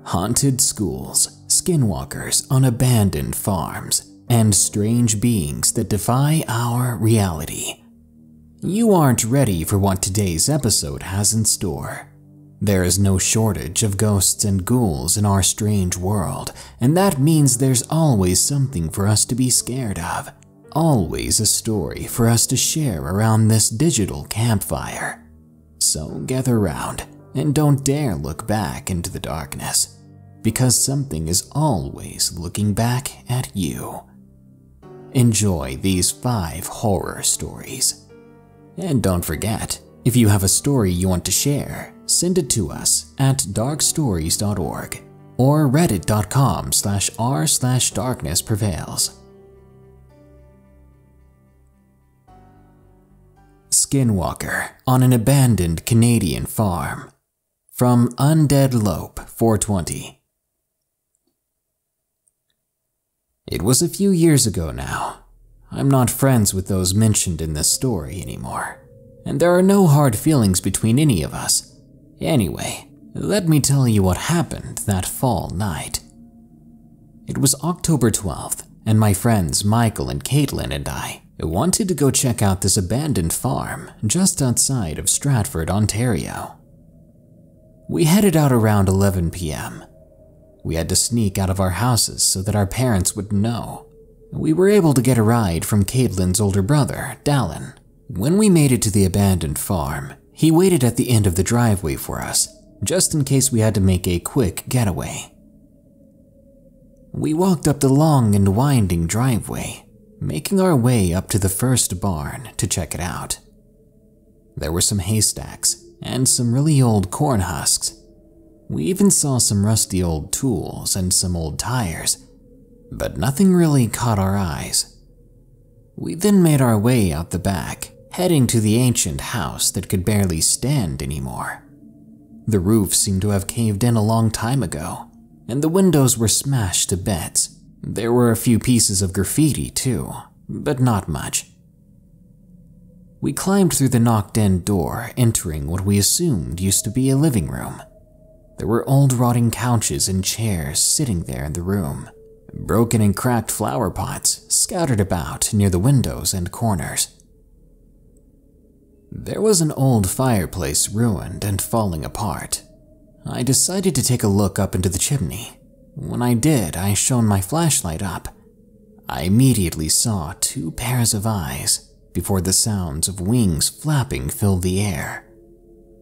haunted schools, skinwalkers on abandoned farms, and strange beings that defy our reality. You aren't ready for what today's episode has in store. There is no shortage of ghosts and ghouls in our strange world, and that means there's always something for us to be scared of. Always a story for us to share around this digital campfire. So gather round and don't dare look back into the darkness, because something is always looking back at you. Enjoy these 5 horror stories. And don't forget, if you have a story you want to share, send it to us at darkstories.org or reddit.com/r/darknessprevails. Skinwalker on an abandoned Canadian farm. From Undead Lope 420. It was a few years ago now. I'm not friends with those mentioned in this story anymore, and there are no hard feelings between any of us. Anyway, let me tell you what happened that fall night. It was October 12th, and my friends Michael and Caitlin and I wanted to go check out this abandoned farm just outside of Stratford, Ontario. We headed out around 11 p.m. We had to sneak out of our houses so that our parents would know. We were able to get a ride from Caitlin's older brother, Dallin. When we made it to the abandoned farm, he waited at the end of the driveway for us, just in case we had to make a quick getaway. We walked up the long and winding driveway, making our way up to the first barn to check it out. There were some haystacks and some really old corn husks. We even saw some rusty old tools and some old tires, but nothing really caught our eyes. We then made our way out the back, heading to the ancient house that could barely stand anymore. The roof seemed to have caved in a long time ago, and the windows were smashed to bits. There were a few pieces of graffiti too, but not much. We climbed through the knocked-in door, entering what we assumed used to be a living room. There were old rotting couches and chairs sitting there in the room. Broken and cracked flower pots scattered about near the windows and corners. There was an old fireplace ruined and falling apart. I decided to take a look up into the chimney. When I did, I shone my flashlight up. I immediately saw 2 pairs of eyes before the sounds of wings flapping filled the air.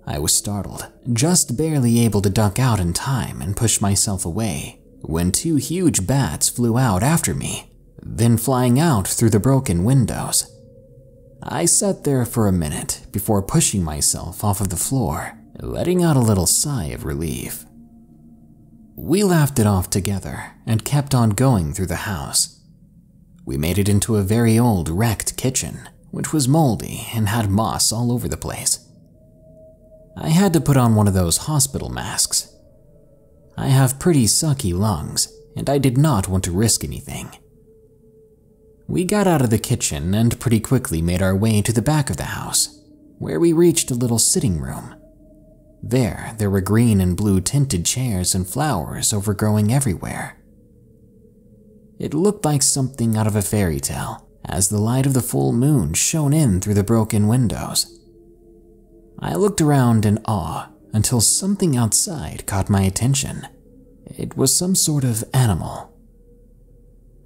I was startled, just barely able to duck out in time and push myself away, when 2 huge bats flew out after me, then flying out through the broken windows. I sat there for a minute before pushing myself off of the floor, letting out a little sigh of relief. We laughed it off together and kept on going through the house. We made it into a very old wrecked kitchen, which was moldy and had moss all over the place. I had to put on one of those hospital masks. I have pretty sucky lungs, and I did not want to risk anything. We got out of the kitchen and pretty quickly made our way to the back of the house, where we reached a little sitting room. There were green and blue tinted chairs and flowers overgrowing everywhere. It looked like something out of a fairy tale, as the light of the full moon shone in through the broken windows. I looked around in awe until something outside caught my attention. It was some sort of animal.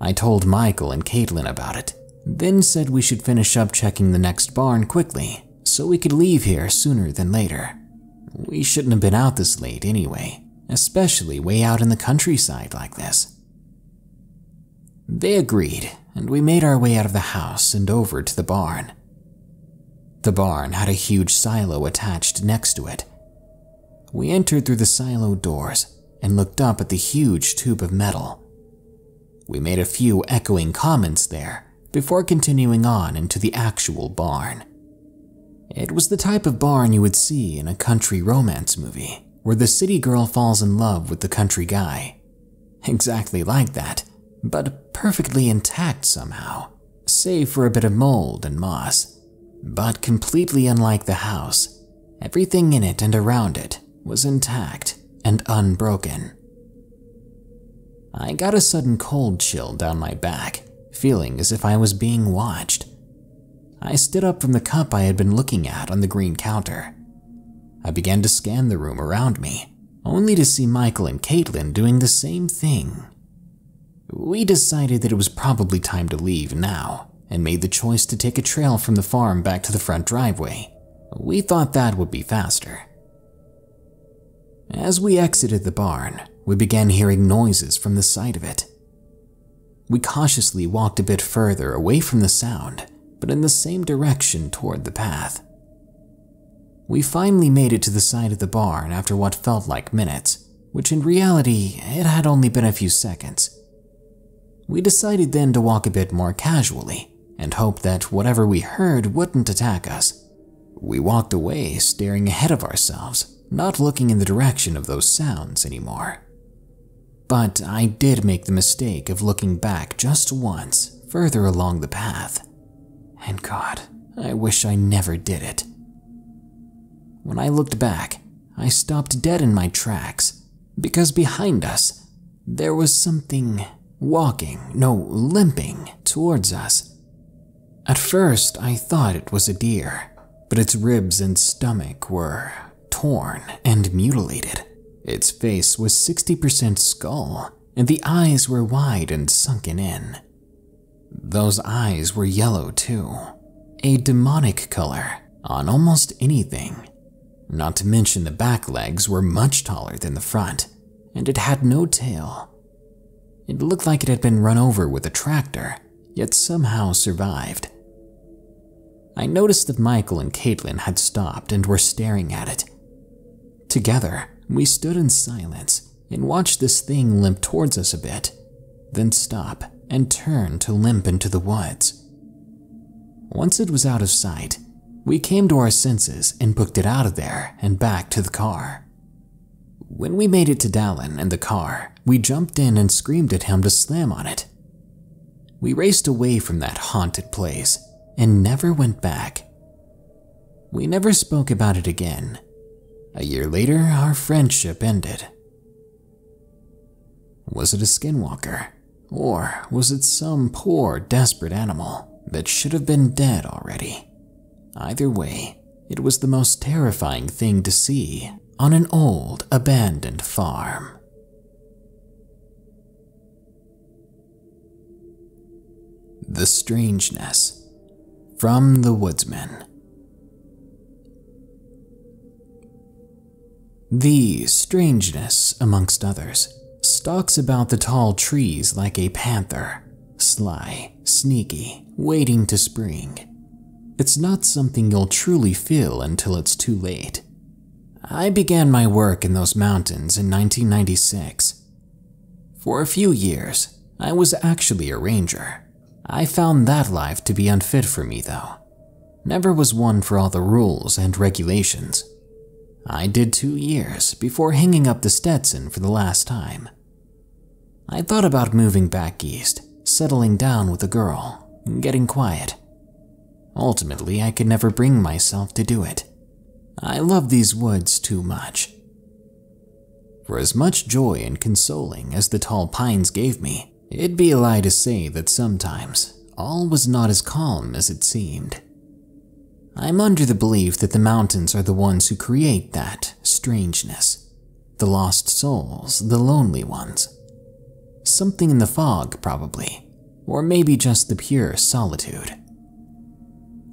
I told Michael and Caitlin about it, then said we should finish up checking the next barn quickly so we could leave here sooner than later. We shouldn't have been out this late anyway, especially way out in the countryside like this. They agreed, and we made our way out of the house and over to the barn. The barn had a huge silo attached next to it. We entered through the silo doors and looked up at the huge tube of metal. We made a few echoing comments there before continuing on into the actual barn. It was the type of barn you would see in a country romance movie, where the city girl falls in love with the country guy. Exactly like that, but perfectly intact somehow, save for a bit of mold and moss. But completely unlike the house, everything in it and around it was intact and unbroken. I got a sudden cold chill down my back, feeling as if I was being watched. I stood up from the cup I had been looking at on the green counter. I began to scan the room around me, only to see Michael and Caitlin doing the same thing. We decided that it was probably time to leave now, and made the choice to take a trail from the farm back to the front driveway. We thought that would be faster. As we exited the barn, we began hearing noises from the side of it. We cautiously walked a bit further away from the sound, but in the same direction toward the path. We finally made it to the side of the barn after what felt like minutes, which in reality, it had only been a few seconds. We decided then to walk a bit more casually and hope that whatever we heard wouldn't attack us. We walked away, staring ahead of ourselves, not looking in the direction of those sounds anymore. But I did make the mistake of looking back just once, further along the path. And God, I wish I never did it. When I looked back, I stopped dead in my tracks, because behind us, there was something limping towards us. At first, I thought it was a deer, but its ribs and stomach were torn and mutilated. Its face was 60% skull, and the eyes were wide and sunken in. Those eyes were yellow too, a demonic color on almost anything. Not to mention the back legs were much taller than the front, and it had no tail. It looked like it had been run over with a tractor, yet somehow survived. I noticed that Michael and Caitlin had stopped and were staring at it. Together, we stood in silence and watched this thing limp towards us a bit, then stop and turn to limp into the woods. Once it was out of sight, we came to our senses and booked it out of there and back to the car. When we made it to Dallin and the car, we jumped in and screamed at him to slam on it. We raced away from that haunted place and never went back. We never spoke about it again. A year later, our friendship ended. Was it a skinwalker? Or was it some poor, desperate animal that should have been dead already? Either way, it was the most terrifying thing to see on an old, abandoned farm. The Strangeness, from TheWoodsman. The Strangeness, amongst others, stalks about the tall trees like a panther, sly, sneaky, waiting to spring. It's not something you'll truly feel until it's too late. I began my work in those mountains in 1996. For a few years, I was actually a ranger. I found that life to be unfit for me though. Never was one for all the rules and regulations. I did 2 years before hanging up the Stetson for the last time. I thought about moving back east, settling down with a girl, getting quiet. Ultimately, I could never bring myself to do it. I love these woods too much. For as much joy and consoling as the tall pines gave me, it'd be a lie to say that sometimes all was not as calm as it seemed. I'm under the belief that the mountains are the ones who create that strangeness. The lost souls, the lonely ones. Something in the fog, probably, or maybe just the pure solitude.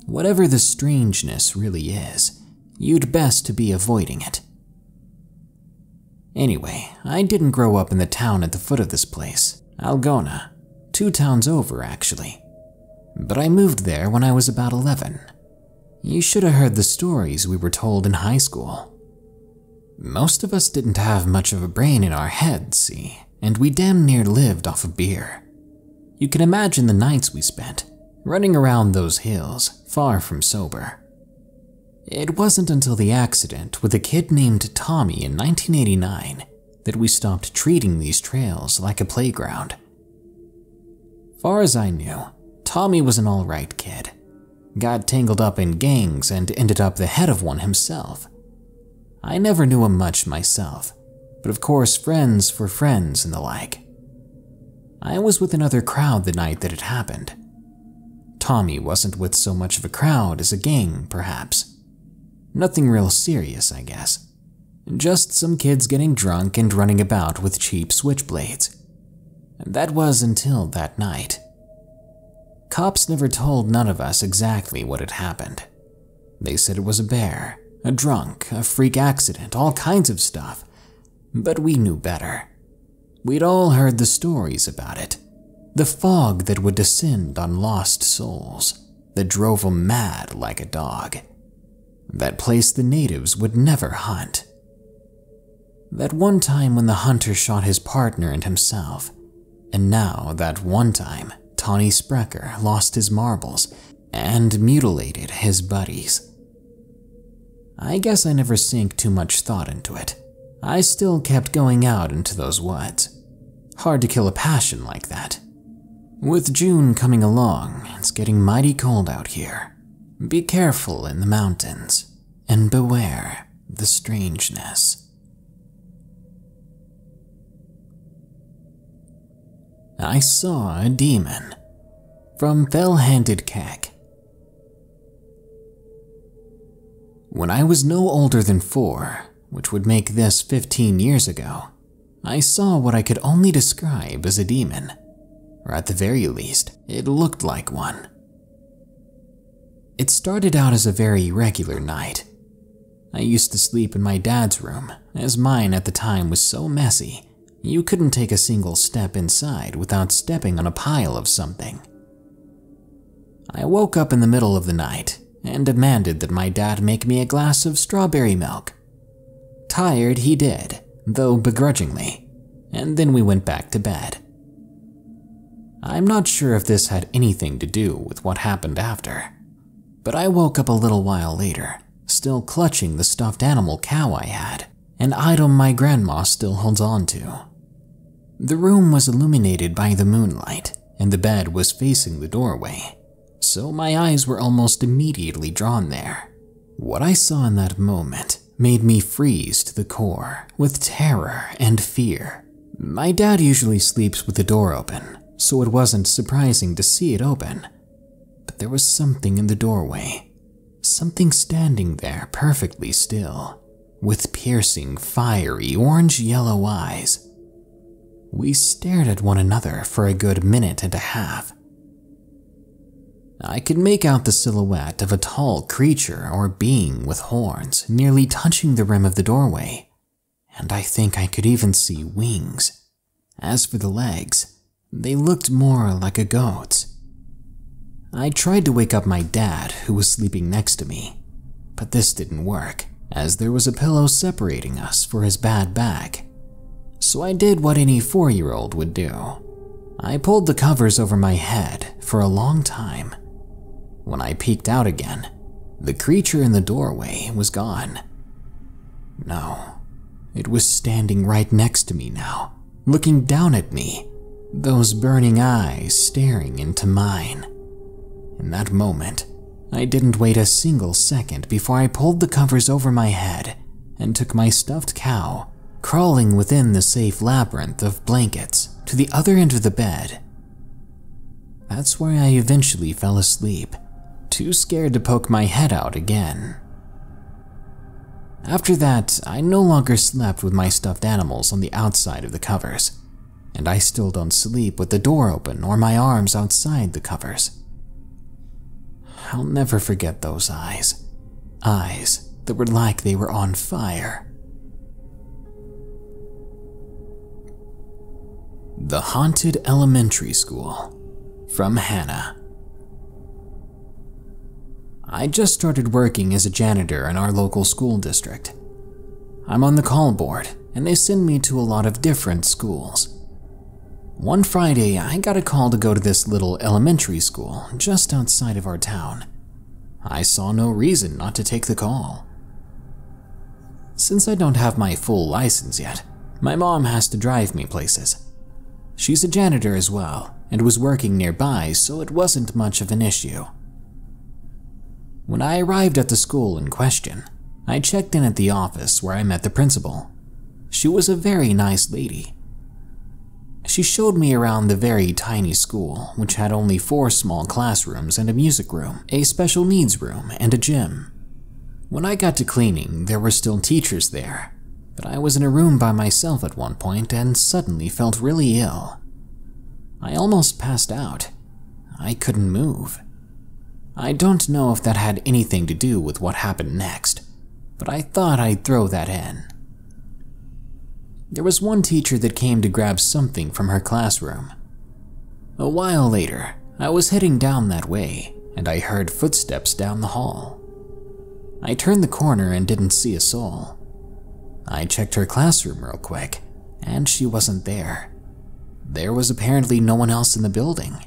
Whatever the strangeness really is, you'd best to be avoiding it. Anyway, I didn't grow up in the town at the foot of this place, Algona, 2 towns over actually. But I moved there when I was about 11. You should have heard the stories we were told in high school. Most of us didn't have much of a brain in our heads, see, and we damn near lived off of beer. You can imagine the nights we spent, running around those hills, far from sober. It wasn't until the accident with a kid named Tommy in 1989 that we stopped treating these trails like a playground. Far as I knew, Tommy was an alright kid. Got tangled up in gangs and ended up the head of one himself. I never knew him much myself, but of course friends for friends and the like. I was with another crowd the night that it happened. Tommy wasn't with so much of a crowd as a gang, perhaps. Nothing real serious, I guess. Just some kids getting drunk and running about with cheap switchblades. And that was until that night. Cops never told none of us exactly what had happened. They said it was a bear, a drunk, a freak accident, all kinds of stuff. But we knew better. We'd all heard the stories about it. The fog that would descend on lost souls, that drove them mad like a dog. That place the natives would never hunt. That one time when the hunter shot his partner and himself. And now that one time Tawny Sprecher lost his marbles and mutilated his buddies. I guess I never sank too much thought into it. I still kept going out into those woods. Hard to kill a passion like that. With June coming along, it's getting mighty cold out here. Be careful in the mountains, and beware the strangeness. I saw a demon. From Fell-Handed Keck. When I was no older than 4, which would make this 15 years ago, I saw what I could only describe as a demon, or at the very least, it looked like one. It started out as a very regular night. I used to sleep in my dad's room, as mine at the time was so messy, you couldn't take a single step inside without stepping on a pile of something. I woke up in the middle of the night and demanded that my dad make me a glass of strawberry milk. Tired he did, though begrudgingly, and then we went back to bed. I'm not sure if this had anything to do with what happened after, but I woke up a little while later, still clutching the stuffed animal cow I had, an item my grandma still holds on to. The room was illuminated by the moonlight, and the bed was facing the doorway, so my eyes were almost immediately drawn there. What I saw in that moment made me freeze to the core with terror and fear. My dad usually sleeps with the door open, so it wasn't surprising to see it open. But there was something in the doorway, something standing there perfectly still, with piercing, fiery, orange-yellow eyes. We stared at one another for a good minute and a half. I could make out the silhouette of a tall creature or being with horns nearly touching the rim of the doorway, and I think I could even see wings. As for the legs, they looked more like a goat's. I tried to wake up my dad, who was sleeping next to me, but this didn't work, as there was a pillow separating us for his bad back. So I did what any 4-year-old would do. I pulled the covers over my head for a long time. When I peeked out again, the creature in the doorway was gone. No, it was standing right next to me now, looking down at me, those burning eyes staring into mine. In that moment, I didn't wait a single second before I pulled the covers over my head and took my stuffed cow, crawling within the safe labyrinth of blankets to the other end of the bed. That's where I eventually fell asleep, too scared to poke my head out again. After that, I no longer slept with my stuffed animals on the outside of the covers, and I still don't sleep with the door open or my arms outside the covers. I'll never forget those eyes. Eyes that were like they were on fire. The Haunted Elementary School, from Hannah. I just started working as a janitor in our local school district. I'm on the call board, and they send me to a lot of different schools. One Friday, I got a call to go to this little elementary school just outside of our town. I saw no reason not to take the call. Since I don't have my full license yet, my mom has to drive me places. She's a janitor as well, and was working nearby, so it wasn't much of an issue. When I arrived at the school in question, I checked in at the office where I met the principal. She was a very nice lady. She showed me around the very tiny school, which had only 4 small classrooms and a music room, a special needs room, and a gym. When I got to cleaning, there were still teachers there, but I was in a room by myself at one point and suddenly felt really ill. I almost passed out. I couldn't move. I don't know if that had anything to do with what happened next, but I thought I'd throw that in. There was one teacher that came to grab something from her classroom. A while later, I was heading down that way, and I heard footsteps down the hall. I turned the corner and didn't see a soul. I checked her classroom real quick, and she wasn't there. There was apparently no one else in the building.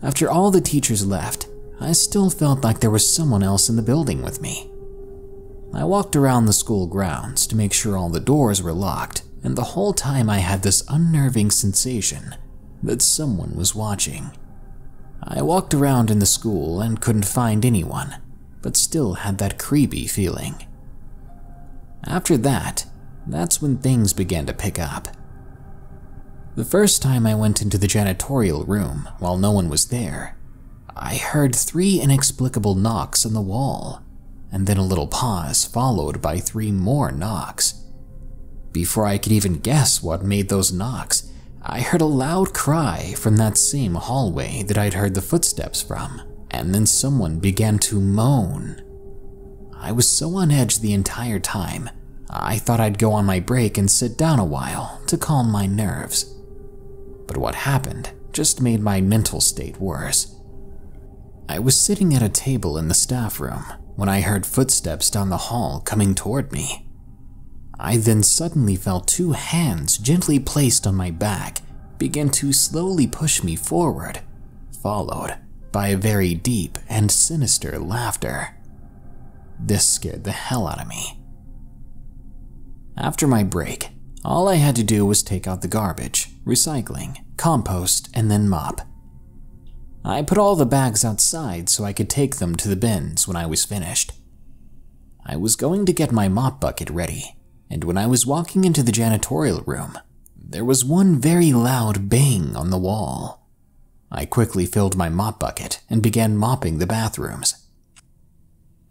After all the teachers left, I still felt like there was someone else in the building with me. I walked around the school grounds to make sure all the doors were locked, and the whole time I had this unnerving sensation that someone was watching. I walked around in the school and couldn't find anyone, but still had that creepy feeling. After that, that's when things began to pick up. The first time I went into the janitorial room while no one was there, I heard 3 inexplicable knocks on the wall, and then a little pause followed by 3 more knocks. Before I could even guess what made those knocks, I heard a loud cry from that same hallway that I'd heard the footsteps from, and then someone began to moan. I was so on edge the entire time, I thought I'd go on my break and sit down a while to calm my nerves. But what happened just made my mental state worse. I was sitting at a table in the staff room when I heard footsteps down the hall coming toward me. I then suddenly felt 2 hands gently placed on my back begin to slowly push me forward, followed by a very deep and sinister laughter. This scared the hell out of me. After my break, all I had to do was take out the garbage, recycling, compost, and then mop. I put all the bags outside so I could take them to the bins when I was finished. I was going to get my mop bucket ready, and when I was walking into the janitorial room, there was one very loud bang on the wall. I quickly filled my mop bucket and began mopping the bathrooms.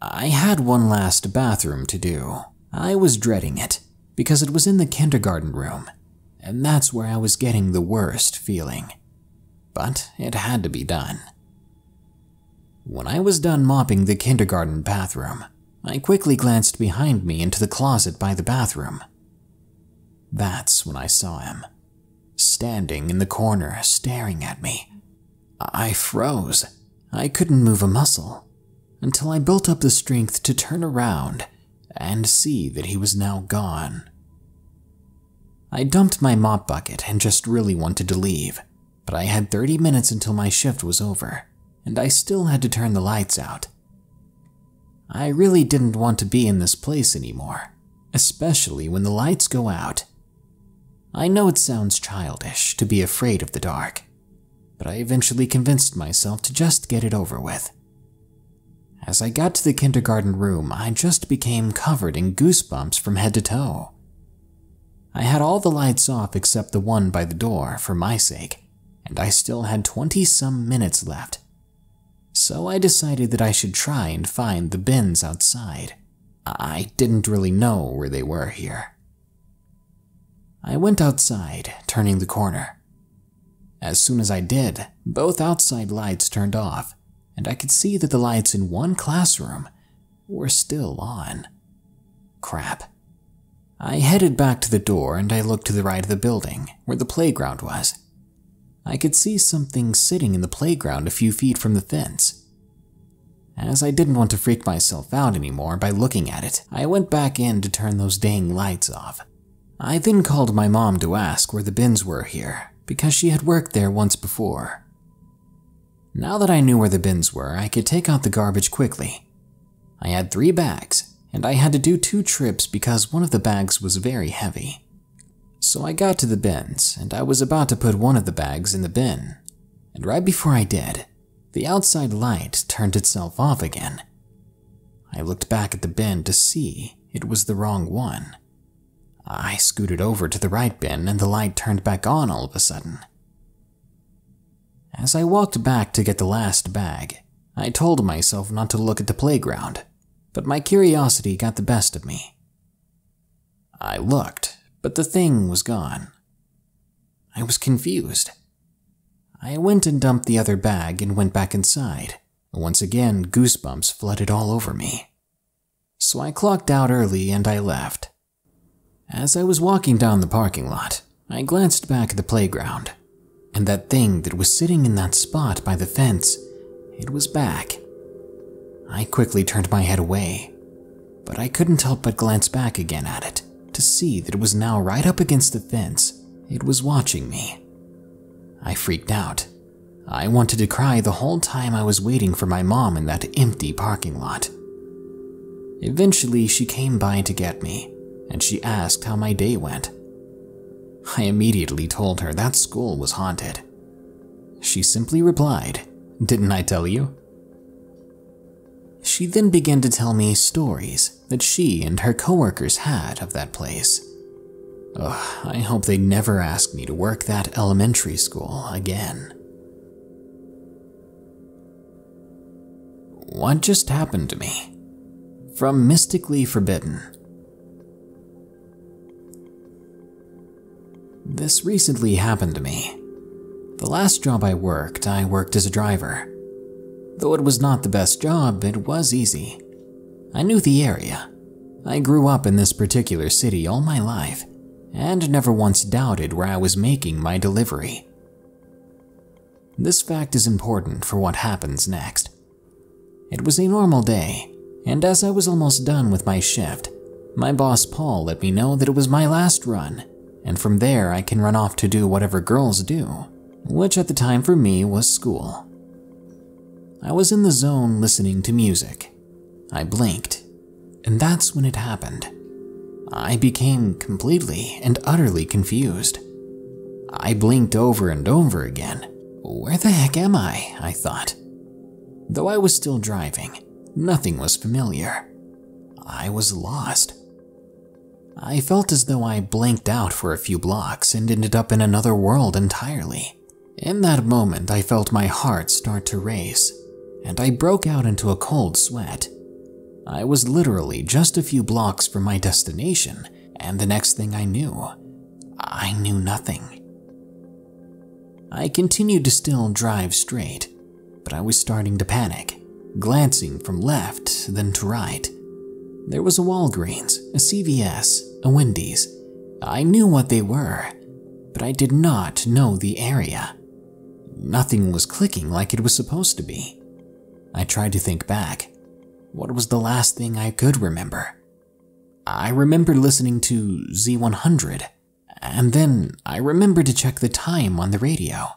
I had one last bathroom to do. I was dreading it because it was in the kindergarten room, and that's where I was getting the worst feeling. But it had to be done. When I was done mopping the kindergarten bathroom, I quickly glanced behind me into the closet by the bathroom. That's when I saw him, standing in the corner staring at me. I froze. I couldn't move a muscle until I built up the strength to turn around and see that he was now gone. I dumped my mop bucket and just really wanted to leave, but I had 30 minutes until my shift was over, and I still had to turn the lights out. I really didn't want to be in this place anymore, especially when the lights go out. I know it sounds childish to be afraid of the dark, but I eventually convinced myself to just get it over with. As I got to the kindergarten room, I just became covered in goosebumps from head to toe. I had all the lights off except the one by the door for my sake, and I still had 20-some minutes left. So I decided that I should try and find the bins outside. I didn't really know where they were here. I went outside, turning the corner. As soon as I did, both outside lights turned off, and I could see that the lights in one classroom were still on. Crap. I headed back to the door and I looked to the right of the building, where the playground was. I could see something sitting in the playground a few feet from the fence. As I didn't want to freak myself out anymore by looking at it, I went back in to turn those dang lights off. I then called my mom to ask where the bins were here, because she had worked there once before. Now that I knew where the bins were, I could take out the garbage quickly. I had 3 bags, and I had to do 2 trips because one of the bags was very heavy. So I got to the bins, and I was about to put one of the bags in the bin, and right before I did, the outside light turned itself off again. I looked back at the bin to see it was the wrong one. I scooted over to the right bin and the light turned back on all of a sudden. As I walked back to get the last bag, I told myself not to look at the playground, but my curiosity got the best of me. I looked, but the thing was gone. I was confused. I went and dumped the other bag and went back inside. Once again, goosebumps flooded all over me. So I clocked out early and I left. As I was walking down the parking lot, I glanced back at the playground, and that thing that was sitting in that spot by the fence, it was back. I quickly turned my head away, but I couldn't help but glance back again at it to see that it was now right up against the fence. It was watching me. I freaked out. I wanted to cry the whole time I was waiting for my mom in that empty parking lot. Eventually, she came by to get me, and she asked how my day went. I immediately told her that school was haunted. She simply replied, "Didn't I tell you?" She then began to tell me stories that she and her coworkers had of that place. I hope they never ask me to work that elementary school again. What just happened to me? From Mystically Forbidden. This recently happened to me. The last job I worked as a driver. Though it was not the best job, it was easy. I knew the area. I grew up in this particular city all my life, and never once doubted where I was making my delivery. This fact is important for what happens next. It was a normal day, and as I was almost done with my shift, my boss Paul let me know that it was my last run, and from there I can run off to do whatever girls do, which at the time for me was school. I was in the zone listening to music. I blinked, and that's when it happened. I became completely and utterly confused. I blinked over and over again. Where the heck am I thought. Though I was still driving, nothing was familiar. I was lost. I felt as though I blanked out for a few blocks and ended up in another world entirely. In that moment, I felt my heart start to race, and I broke out into a cold sweat. I was literally just a few blocks from my destination, and the next thing I knew nothing. I continued to still drive straight, but I was starting to panic, glancing from left then to right. There was a Walgreens, a CVS, a Wendy's. I knew what they were, but I did not know the area. Nothing was clicking like it was supposed to be. I tried to think back. What was the last thing I could remember? I remembered listening to Z100, and then I remembered to check the time on the radio.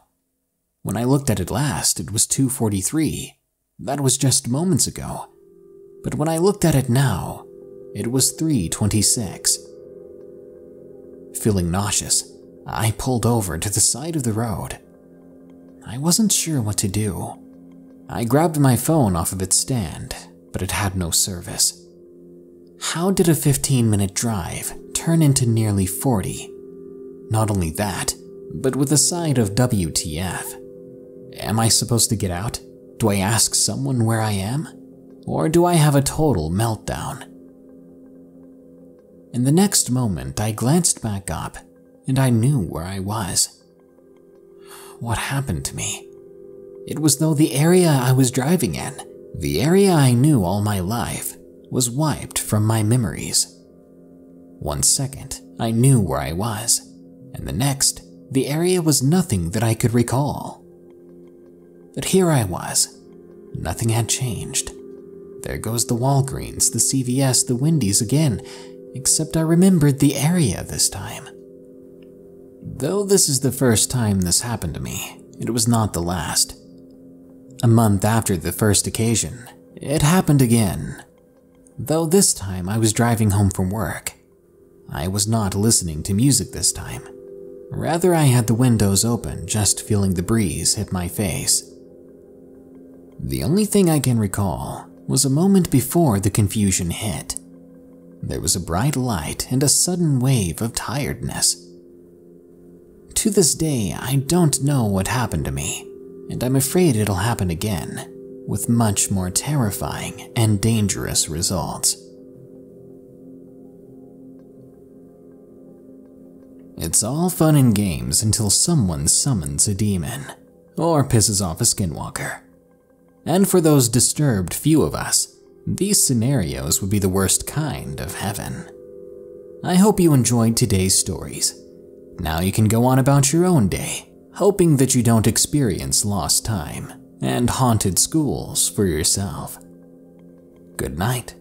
When I looked at it last, it was 2:43. That was just moments ago. But when I looked at it now, it was 3:26. Feeling nauseous, I pulled over to the side of the road. I wasn't sure what to do. I grabbed my phone off of its stand, but it had no service. How did a 15-minute drive turn into nearly 40? Not only that, but with a side of WTF. Am I supposed to get out? Do I ask someone where I am? Or do I have a total meltdown? In the next moment, I glanced back up, and I knew where I was. What happened to me? It was though the area I was driving in, the area I knew all my life, was wiped from my memories. 1 second, I knew where I was, and the next, the area was nothing that I could recall. But here I was. Nothing had changed. There goes the Walgreens, the CVS, the Wendy's again, except I remembered the area this time. Though this is the first time this happened to me, it was not the last. A month after the first occasion, it happened again. Though this time I was driving home from work. I was not listening to music this time. Rather, I had the windows open, just feeling the breeze hit my face. The only thing I can recall was a moment before the confusion hit. there was a bright light and a sudden wave of tiredness. To this day, I don't know what happened to me, and I'm afraid it'll happen again, with much more terrifying and dangerous results. It's all fun and games until someone summons a demon, or pisses off a skinwalker. And for those disturbed few of us, these scenarios would be the worst kind of heaven. I hope you enjoyed today's stories. Now you can go on about your own day, hoping that you don't experience lost time and haunted schools for yourself. Good night.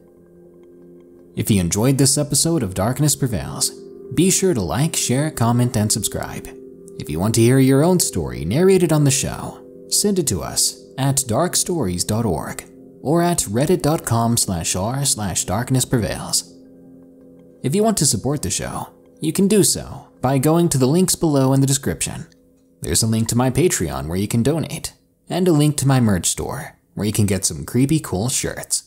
If you enjoyed this episode of Darkness Prevails, be sure to like, share, comment, and subscribe. If you want to hear your own story narrated on the show, send it to us at darkstories.org or at reddit.com/r/darknessprevails. If you want to support the show, you can do so by going to the links below in the description. There's a link to my Patreon where you can donate, and a link to my merch store where you can get some creepy cool shirts.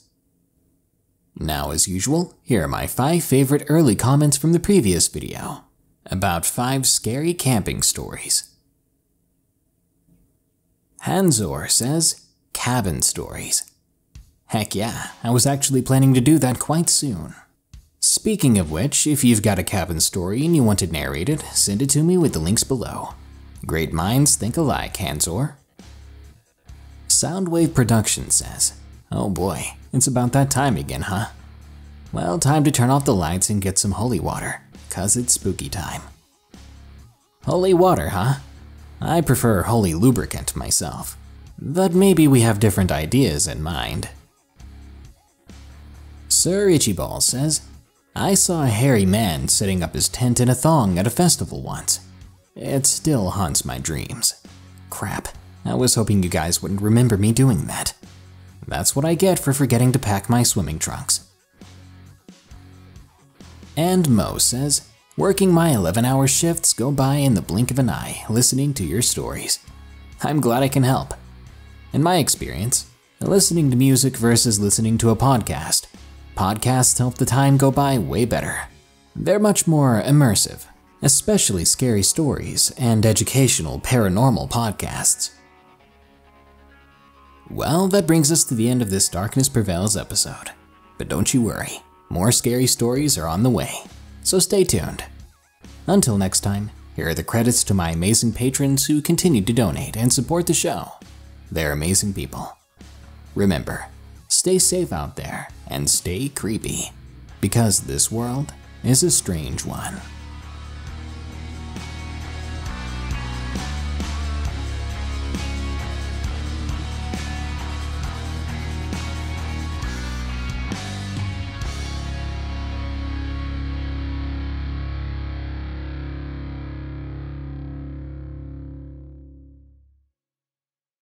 Now, as usual, here are my 5 favorite early comments from the previous video about 5 scary camping stories. Hanzor says, cabin stories. Heck yeah, I was actually planning to do that quite soon. Speaking of which, if you've got a cabin story and you want it narrated, send it to me with the links below. Great minds think alike, Hanzor. Soundwave Production says, oh boy, it's about that time again, huh? Well, time to turn off the lights and get some holy water, 'cause it's spooky time. Holy water, huh? I prefer holy lubricant myself, but maybe we have different ideas in mind. Sir Itchyball says, I saw a hairy man setting up his tent in a thong at a festival once. It still haunts my dreams. Crap, I was hoping you guys wouldn't remember me doing that. That's what I get for forgetting to pack my swimming trunks. And Mo says, working my 11-hour shifts go by in the blink of an eye listening to your stories. I'm glad I can help. In my experience, listening to music versus listening to a podcast. Podcasts help the time go by way better. They're much more immersive, especially scary stories and educational paranormal podcasts. Well, that brings us to the end of this Darkness Prevails episode. But don't you worry, more scary stories are on the way, so stay tuned. Until next time, here are the credits to my amazing patrons who continue to donate and support the show. They're amazing people. Remember, stay safe out there and stay creepy, because this world is a strange one.